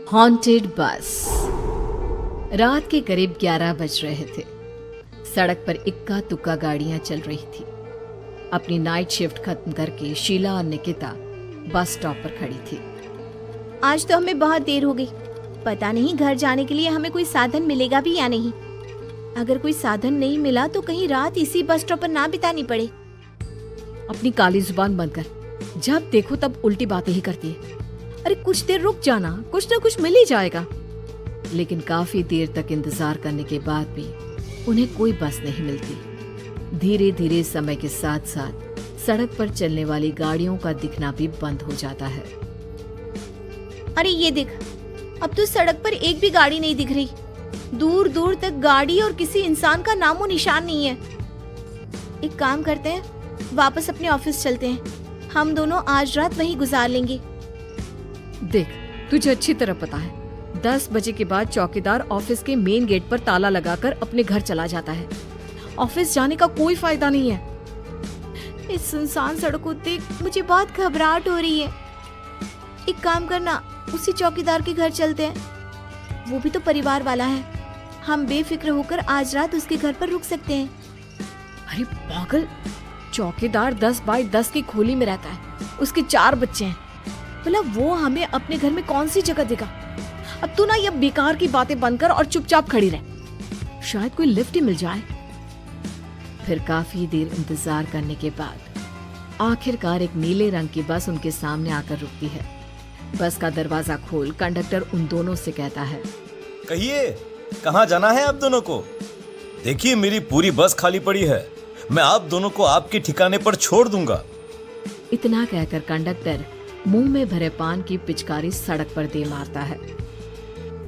Haunted बस। रात के करीब 11 बज रहे थे। सड़क पर इक्का दुक्का गाड़ियां चल रही थी। अपनी नाइट शिफ्ट खत्म करके शीला और निकिता बस स्टॉप पर खड़ी थी। आज तो हमें बहुत देर हो गई। पता नहीं घर जाने के लिए हमें कोई साधन मिलेगा भी या नहीं। अगर कोई साधन नहीं मिला तो कहीं रात इसी बस स्टॉप पर ना बितानी पड़े। अपनी काली जुबान बंद कर, जब देखो तब उल्टी बातें ही करती है। अरे कुछ देर रुक जाना, कुछ ना कुछ मिल ही जाएगा। लेकिन काफी देर तक इंतजार करने के बाद भी उन्हें कोई बस नहीं मिलती। धीरे धीरे समय के साथ साथ सड़क पर चलने वाली गाड़ियों का दिखना भी बंद हो जाता है। अरे ये देख, अब तो सड़क पर एक भी गाड़ी नहीं दिख रही। दूर दूर तक गाड़ी और किसी इंसान का नामो निशान नहीं है। एक काम करते हैं, वापस अपने ऑफिस चलते हैं। हम दोनों आज रात वहीं गुजार लेंगे। देख, तुझे अच्छी तरह पता है 10 बजे के बाद चौकीदार ऑफिस के मेन गेट पर ताला लगाकर अपने घर चला जाता है। ऑफिस जाने का कोई फायदा नहीं है। इस सुनसान सड़क को देख मुझे बहुत घबराहट हो रही है। एक काम करना, उसी चौकीदार के घर चलते हैं। वो भी तो परिवार वाला है। हम बेफिक्र होकर आज रात उसके घर पर रुक सकते हैं। अरे पागल, चौकीदार 10 बाय 10 की खोली में रहता है। उसके 4 बच्चे हैं। भला वो हमें अपने घर में कौन सी जगह देगा। अब तू ना ये बेकार की बातें बंद कर और चुपचाप खड़ी रह। शायद कोई लिफ्ट ही मिल जाए। फिर काफी देर इंतजार करने के बाद आखिरकार एक नीले रंग की बस उनके सामने आकर रुकती है। बस का दरवाजा खोल कंडक्टर उन दोनों से कहता है, कहिए कहाँ जाना है आप दोनों को? देखिए मेरी पूरी बस खाली पड़ी है। मैं आप दोनों को आपके ठिकाने पर छोड़ दूंगा। इतना कहकर कंडक्टर मुंह में भरे पान की पिचकारी सड़क पर दे मारता है।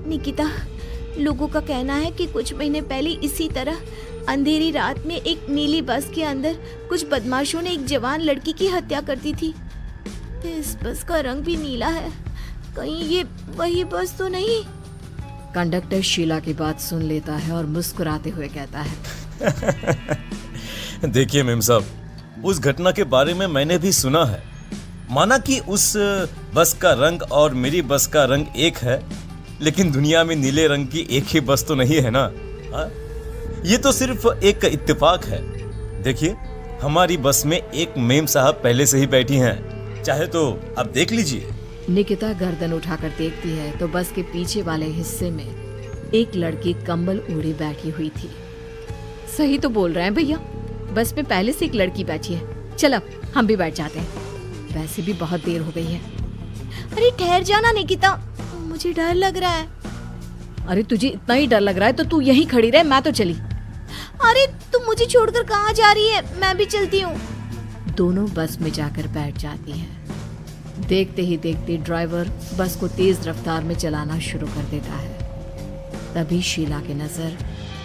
निकिता, लोगों का कहना है कि कुछ महीने पहले इसी तरह अंधेरी रात में एक नीली बस के अंदर कुछ बदमाशों ने एक जवान लड़की की हत्या कर दी थी। इस बस का रंग भी नीला है। कहीं ये वही बस तो नहीं? कंडक्टर शीला की बात सुन लेता है और मुस्कुराते हुए कहता है, देखिए मेम साहब, उस घटना के बारे में मैंने भी सुना है। माना कि उस बस का रंग और मेरी बस का रंग एक है, लेकिन दुनिया में नीले रंग की एक ही बस तो नहीं है ना। ये तो सिर्फ एक इत्तेफाक है। देखिए हमारी बस में एक मेम साहब पहले से ही बैठी हैं, चाहे तो आप देख लीजिए। निकिता गर्दन उठाकर देखती है तो बस के पीछे वाले हिस्से में एक लड़की कंबल ओढ़े बैठी हुई थी। सही तो बोल रहे हैं भैया, बस में पहले से एक लड़की बैठी है। चलो हम भी बैठ जाते हैं, वैसे भी बहुत देर हो गई है। अरे ठहर जाना निकिता, मुझे डर लग रहा है। अरे तुझे इतना ही डर लग रहा है तो तू यहीं खड़ी रहे, मैं तो चली। अरे तुम मुझे छोड़कर कहाँ जा रही है? मैं भी चलती हूँ। दोनों बस में जाकर बैठ जाती हैं। देखते ही देखते ड्राइवर बस को तेज रफ्तार में चलाना शुरू कर देता है। तभी शीला की नजर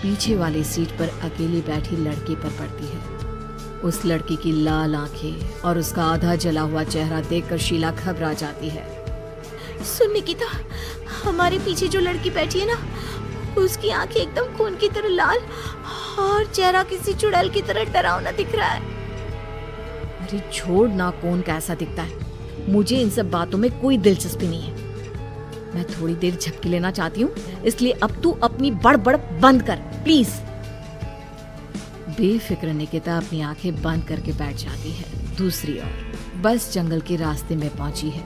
पीछे वाली सीट पर अकेली बैठी लड़की पर पड़ती है। उस लड़की की लाल आंखें और उसका आधा जला हुआ चेहरा देखकर शीला घबरा जाती है। सुन निकिता, हमारे पीछे जो लड़की बैठी है ना, उसकी आंखें एकदम खून की तरह लाल और चेहरा किसी चुड़ैल की तरह डरावना दिख रहा है। अरे छोड़ ना, कौन कैसा दिखता है, मुझे इन सब बातों में कोई दिलचस्पी नहीं है। मैं थोड़ी देर झपकी लेना चाहती हूँ, इसलिए अब तू अपनी बड़बड़ बंद कर प्लीज। बेफिक्र निकिता अपनी आंखें बंद करके बैठ जाती है। दूसरी ओर बस जंगल के रास्ते में पहुंची है।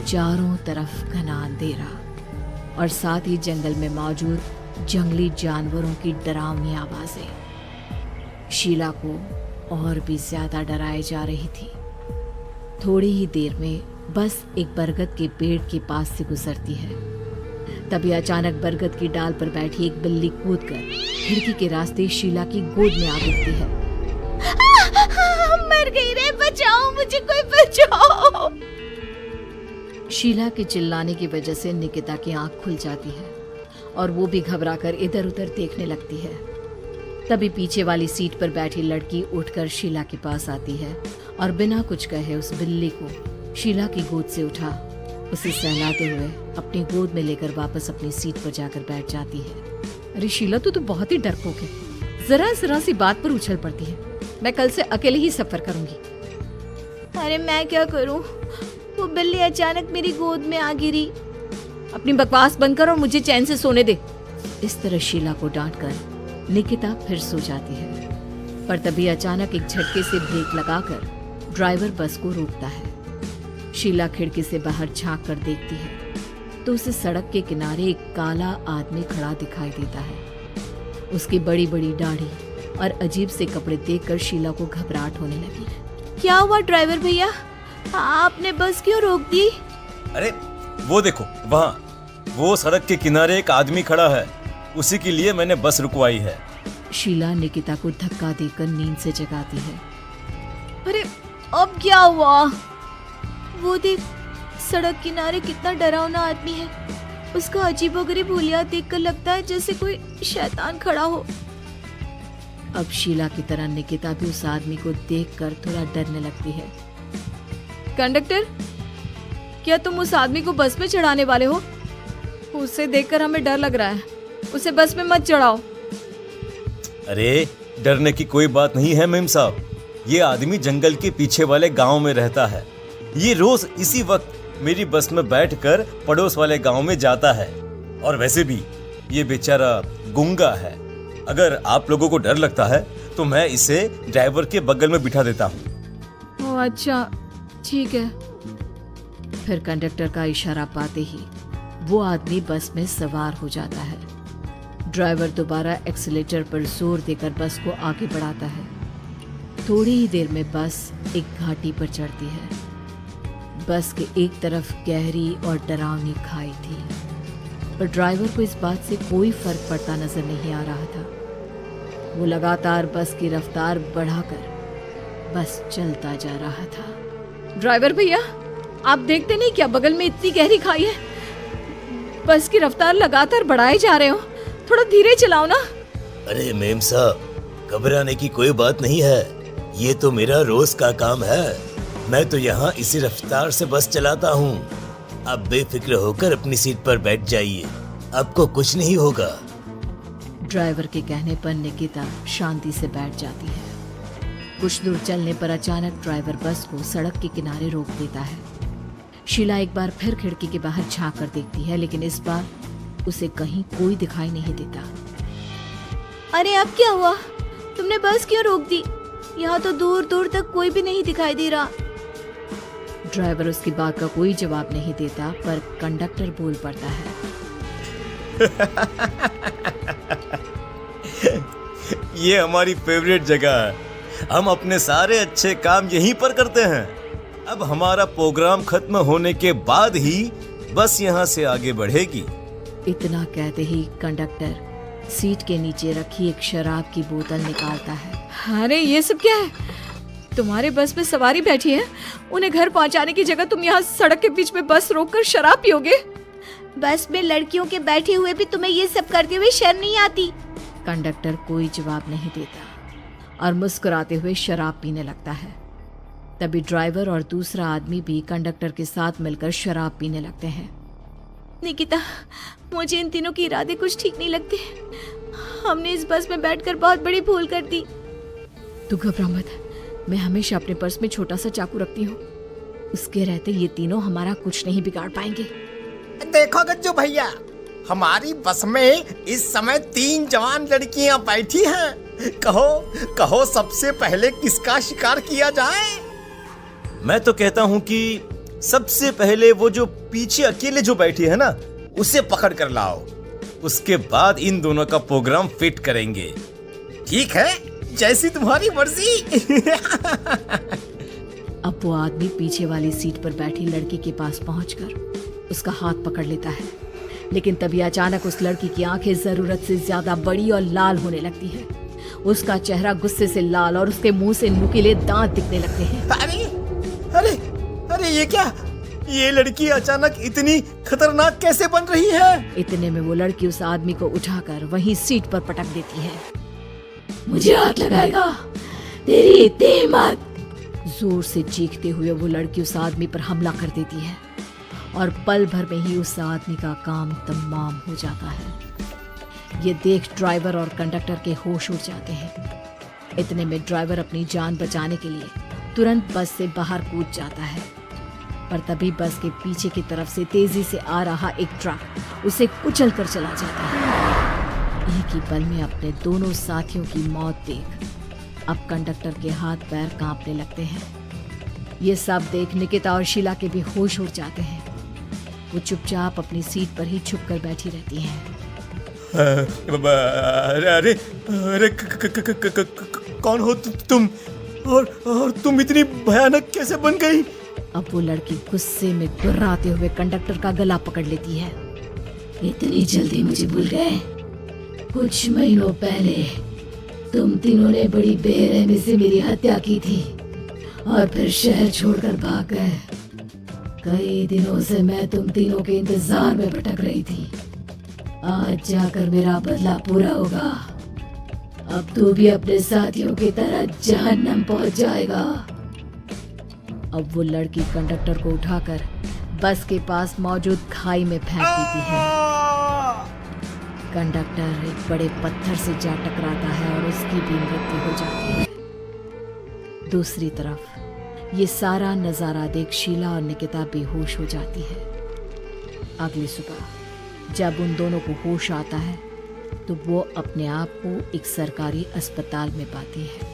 चारों तरफ घना अंधेरा और साथ ही जंगल में मौजूद जंगली जानवरों की डरावनी आवाजें शीला को और भी ज्यादा डराए जा रही थी। थोड़ी ही देर में बस एक बरगद के पेड़ के पास से गुजरती है। तभी अचानक बरगद की डाल पर बैठी एक बिल्ली कूदकर खिड़की के रास्ते शीला की गोद में आ गिरती है। मर गई रे, बचाओ मुझे, कोई बचाओ। शीला के चिल्लाने की वजह से निकिता की आंख खुल जाती है और वो भी घबराकर इधर उधर देखने लगती है। तभी पीछे वाली सीट पर बैठी लड़की उठकर शीला के पास आती है और बिना कुछ कहे उस बिल्ली को शीला की गोद से उठा उसे सहलाते हुए अपनी गोद में लेकर वापस अपनी सीट पर जाकर बैठ जाती है। अरे शीला, तू तो बहुत ही डरपोक है। जरा सी बात पर उछल पड़ती है। मैं कल से अकेले ही सफर करूंगी। अरे मैं क्या करूं? वो बिल्ली अचानक मेरी गोद में आ गिरी अपनी बकवास बंद कर और मुझे चैन से सोने दे। इस तरह शीला को डांटकर निकिता फिर सो जाती है। पर तभी अचानक एक झटके से ब्रेक लगाकर ड्राइवर बस को रोकता है। शीला खिड़की से बाहर झांक कर देखती है तो उसे सड़क के किनारे एक काला आदमी खड़ा दिखाई देता है। उसकी बड़ी बड़ी दाढ़ी और अजीब से कपड़े देखकर शीला को घबराहट होने लगी। क्या हुआ ड्राइवर भैया, आपने बस क्यों रोक दी? अरे वो देखो, वहाँ वो सड़क के किनारे एक आदमी खड़ा है, उसी के लिए मैंने बस रुकवाई है। शीला निकिता को धक्का देकर नींद से जगाती है। अरे अब क्या हुआ? वो देख, सड़क किनारे कितना डरावना आदमी है। उसका अजीबोगरीब हुलिया देखकर लगता है जैसे कोई शैतान खड़ा हो। अब शीला की तरह निकिता भी उस आदमी को देखकर थोड़ा डरने लगती है। कंडक्टर, क्या तुम उस आदमी को बस में चढ़ाने वाले हो? उसे देखकर हमें डर लग रहा है, उसे बस में मत चढ़ाओ। अरे डरने की कोई बात नहीं है मेम साहब, ये आदमी जंगल के पीछे वाले गांव में रहता है। ये रोज इसी वक्त मेरी बस में बैठकर पड़ोस वाले गांव में जाता है। और वैसे भी ये बेचारा गूंगा है। अगर आप लोगों को डर लगता है तो मैं इसे ड्राइवर के बगल में बिठा देता हूँ। ओह अच्छा, ठीक है। फिर कंडक्टर का इशारा पाते ही वो आदमी बस में सवार हो जाता है। ड्राइवर दोबारा एक्सीलेटर पर जोर देकर बस को आगे बढ़ाता है। थोड़ी ही देर में बस एक घाटी पर चढ़ती है। बस के एक तरफ गहरी और डरावनी खाई थी, पर ड्राइवर को इस बात से कोई फर्क पड़ता नजर नहीं आ रहा था। वो लगातार बस की रफ्तार बढ़ाकर बस चलता जा रहा था। ड्राइवर भैया, आप देखते नहीं क्या बगल में इतनी गहरी खाई है? बस की रफ्तार लगातार बढ़ाए जा रहे हो, थोड़ा धीरे चलाओ ना। अरे मेम साहब, घबराने की कोई बात नहीं है, ये तो मेरा रोज का काम है। मैं तो यहाँ इसी रफ्तार से बस चलाता हूँ। आप बेफिक्र होकर अपनी सीट पर बैठ जाइए, आपको कुछ नहीं होगा। ड्राइवर के कहने पर निकिता शांति से बैठ जाती है। कुछ दूर चलने पर अचानक ड्राइवर बस को सड़क के किनारे रोक देता है। शीला एक बार फिर खिड़की के बाहर झांक कर देखती है, लेकिन इस बार उसे कहीं कोई दिखाई नहीं देता। अरे अब क्या हुआ? तुमने बस क्यों रोक दी? यहाँ तो दूर दूर तक कोई भी नहीं दिखाई दे रहा। ड्राइवर उसकी बात का कोई जवाब नहीं देता, पर कंडक्टर बोल पड़ता है। ये हमारी फेवरेट जगह है, हम अपने सारे अच्छे काम यहीं पर करते हैं। अब हमारा प्रोग्राम खत्म होने के बाद ही बस यहाँ से आगे बढ़ेगी। इतना कहते ही कंडक्टर सीट के नीचे रखी एक शराब की बोतल निकालता है। अरे ये सब क्या है? तुम्हारे बस में सवारी बैठी है, उन्हें घर पहुंचाने की जगह तुम यहाँ सड़क के बीच में बस रोककर शराब पियोगे? बस में लड़कियों के बैठे हुए भी तुम्हें ये सब करते हुए शर्म नहीं आती? कंडक्टर कोई जवाब नहीं देता और मुस्कुराते हुए शराब पीने लगता है। तभी ड्राइवर और दूसरा आदमी भी कंडक्टर के साथ मिलकर शराब पीने लगते हैं। निकिता, मुझे इन तीनों के इरादे कुछ ठीक नहीं लगते। हमने इस बस में बैठकर बहुत बड़ी भूल कर दी। तू घबरा मत, मैं हमेशा अपने पर्स में छोटा सा चाकू रखती हूँ। उसके रहते ये तीनों हमारा कुछ नहीं बिगाड़ पाएंगे। देखो गज्जू भैया, हमारी बस में इस समय 3 जवान लड़कियां बैठी हैं। कहो कहो सबसे पहले किसका शिकार किया जाए? मैं तो कहता हूँ कि सबसे पहले वो जो पीछे अकेले जो बैठी है ना, उसे पकड़ कर लाओ। उसके बाद इन दोनों का प्रोग्राम फिट करेंगे। ठीक है, जैसी तुम्हारी मर्जी। अब वो आदमी पीछे वाली सीट पर बैठी लड़की के पास पहुंचकर उसका हाथ पकड़ लेता है, लेकिन तभी अचानक उस लड़की की आंखें जरूरत से ज्यादा बड़ी और लाल होने लगती है। उसका चेहरा गुस्से से लाल और उसके मुंह से नुकीले दांत दिखने लगते हैं। अरे अरे अरे ये क्या? ये लड़की अचानक इतनी खतरनाक कैसे बन रही है? इतने में वो लड़की उस आदमी को उठाकर वहीं सीट पर पटक देती है। मुझे हाथ लगाएगा, तेरी इतनी हिम्मत! जोर से चीखते हुए वो लड़की उस आदमी पर हमला कर देती है और पल भर में ही उस आदमी का काम तमाम हो जाता है। ये देख ड्राइवर और कंडक्टर के होश उड़ जाते हैं। इतने में ड्राइवर अपनी जान बचाने के लिए तुरंत बस से बाहर कूद जाता है पर तभी बस के पीछे की तरफ से तेजी से आ रहा एक ट्रक उसे कुचल कर चला जाता है। एक ही पल में अपने दोनों साथियों की मौत देख अब कंडक्टर के हाथ पैर कांपने लगते हैं। ये सब देख निकिता और शीला के भी होश उड़ जाते हैं। वो चुपचाप अपनी सीट पर ही छुप कर बैठी रहती हैं। अरे अरे अरे कौन हो तुम और तुम इतनी भयानक कैसे बन गई? अब वो लड़की गुस्से में गुर्राते हुए कंडक्टर का गला पकड़ लेती है। इतनी जल्दी मुझे भूल गए? कुछ महीनों पहले तुम तीनों ने बड़ी बेरहमी से मेरी हत्या की थी और फिर शहर छोड़कर भाग गए। कई दिनों से मैं तुम तीनों के इंतजार में भटक रही थी। आज जाकर मेरा बदला पूरा होगा। अब तू भी अपने साथियों की तरह जहन्नम पहुंच जाएगा। अब वो लड़की कंडक्टर को उठाकर बस के पास मौजूद खाई में फेंक देती है। कंडक्टर एक बड़े पत्थर से जा टकराता है और उसकी भी मृत्यु हो जाती है। दूसरी तरफ ये सारा नजारा देख शीला और निकिता बेहोश हो जाती है। अगली सुबह जब उन दोनों को होश आता है तो वो अपने आप को एक सरकारी अस्पताल में पाती है।